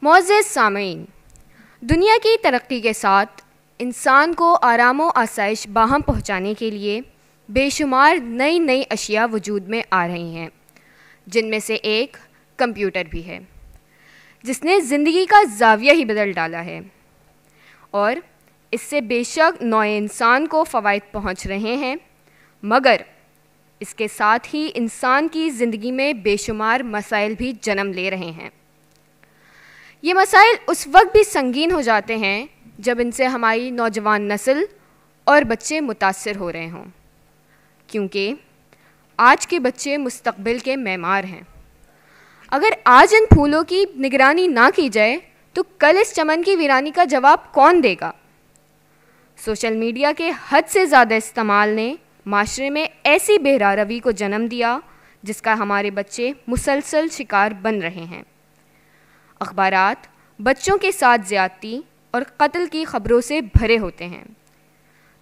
معزز سامعین، دنیا کی ترقی کے ساتھ انسان کو آرام و آسائش باہم پہنچانے کے لیے بے شمار نئی اشیاء وجود میں آ رہی ہیں، جن میں سے ایک کمپیوٹر بھی ہے، جس نے زندگی کا زاویہ ہی بدل ڈالا ہے، اور اس سے بے شک نوع انسان کو فوائد پہنچ رہے ہیں، مگر اس کے ساتھ ہی انسان کی زندگی میں بے شمار مسائل بھی جنم لے رہے ہیں۔ یہ مسائل اس وقت بھی سنگین ہو جاتے ہیں جب ان سے ہماری نوجوان نسل اور بچے متاثر ہو رہے ہوں، کیونکہ آج کے بچے مستقبل کے معمار ہیں۔ اگر آج ان پھولوں کی نگرانی نہ کی جائے تو کل اس چمن کی ویرانی کا جواب کون دے گا؟ سوشل میڈیا کے حد سے زیادہ استعمال نے معاشرے میں ایسی بہرا روی کو جنم دیا جس کا ہمارے بچے مسلسل شکار بن رہے ہیں۔ اخبارات بچوں کے ساتھ زیادتی اور قتل کی خبروں سے بھرے ہوتے ہیں۔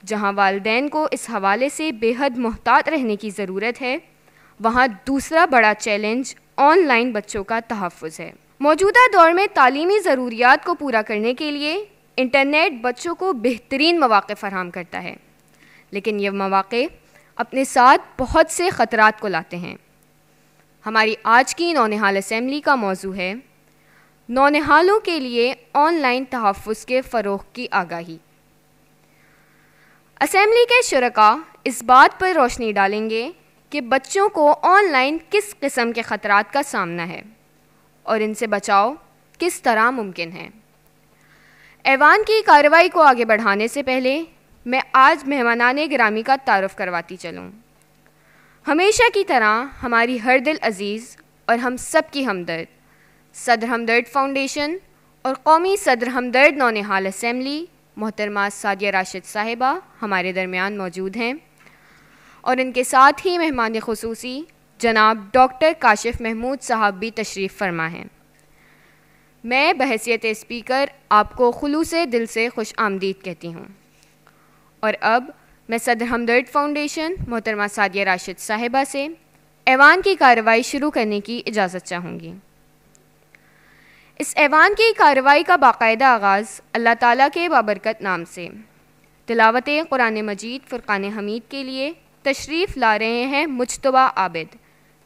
جہاں والدین کو اس حوالے سے بے حد محتاط رہنے کی ضرورت ہے، وہاں دوسرا بڑا چیلنج آن لائن بچوں کا تحفظ ہے۔ موجودہ دور میں تعلیمی ضروریات کو پورا کرنے کے لیے انٹرنیٹ بچوں کو بہترین مواقع فراہم کرتا ہے، لیکن یہ مواقع اپنے ساتھ بہت سے خطرات کو لاتے ہیں۔ ہماری آج کی نونہال اسمبلی کا موضوع ہے نونہالوں کے لیے آن لائن تحفظ کے فروغ کی آگاہی۔ اسمبلی کے شرکاء اس بات پر روشنی ڈالیں گے کہ بچوں کو آن لائن کس قسم کے خطرات کا سامنا ہے اور ان سے بچاؤ کس طرح ممکن ہے۔ ایوان کی کارروائی کو آگے بڑھانے سے پہلے میں آج مہمانان گرامی کا تعارف کرواتی چلوں۔ ہمیشہ کی طرح ہماری ہر دل عزیز اور ہم سب کی ہمدرد صدر ہمدرد فاؤنڈیشن اور قومی صدر ہمدرد نونہال اسمبلی محترمہ سعدیہ راشد صاحبہ ہمارے درمیان موجود ہیں، اور ان کے ساتھ ہی مہمان خصوصی جناب ڈاکٹر کاشف محمود صاحب بھی تشریف فرما ہیں۔ میں بحیثیت اسپیکر آپ کو خلوص دل سے خوش آمدید کہتی ہوں، اور اب میں صدر ہمدرد فاؤنڈیشن محترمہ سعدیہ راشد صاحبہ سے ایوان کی کارروائی شروع کرنے کی اجازت چاہوں گی۔ اس ایوان کی کارروائی کا باقاعدہ آغاز اللہ تعالیٰ کے بابرکت نام سے تلاوت قرآن مجید فرقان حمید کے لیے تشریف لا رہے ہیں مجتبیٰ عابد،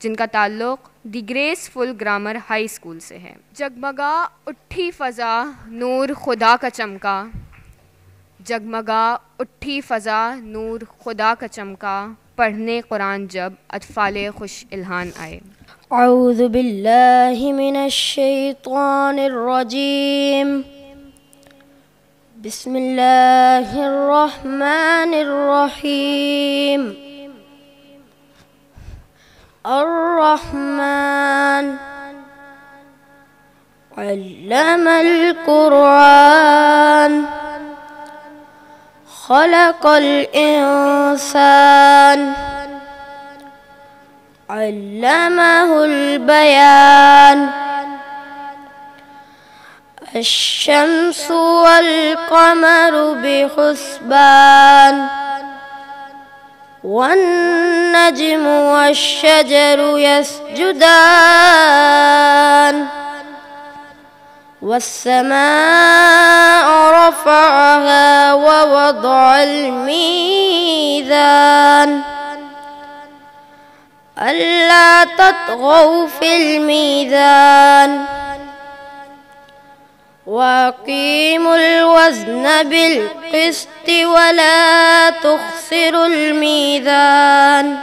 جن کا تعلق دی گریس فل گرامر ہائی اسکول سے ہے۔ جگمگا اٹھی فضا نور خدا کا چمکا، جگمگا اٹھی فضا نور خدا کا چمکا، پڑھنے قرآن جب اطفال خوش الہان آئے۔ اعوذ باللہ من الشیطان الرجیم، بسم اللہ الرحمن الرحیم۔ الرحمن علم القرآن خلق الانسان علمہ البیان۔ الشمس والقمر بحسبان والنجم والشجر يسجدان والسماء رفعها ووضع الميزان ألا تطغوا في الميزان وأقيموا الوزن بالقسط ولا تخسروا الميزان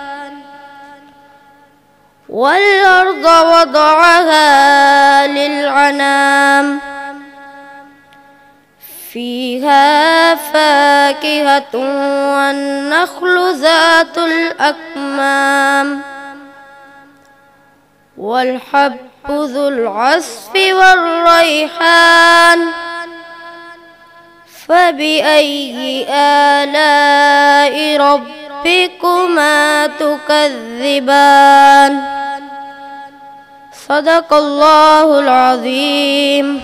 والأرض وضعها للأنام فيها فاكهة والنخل ذات الأكمام والحب ذو العصف والريحان فبأي آلاء ربكما تكذبان۔ صدق اللہ العظیم۔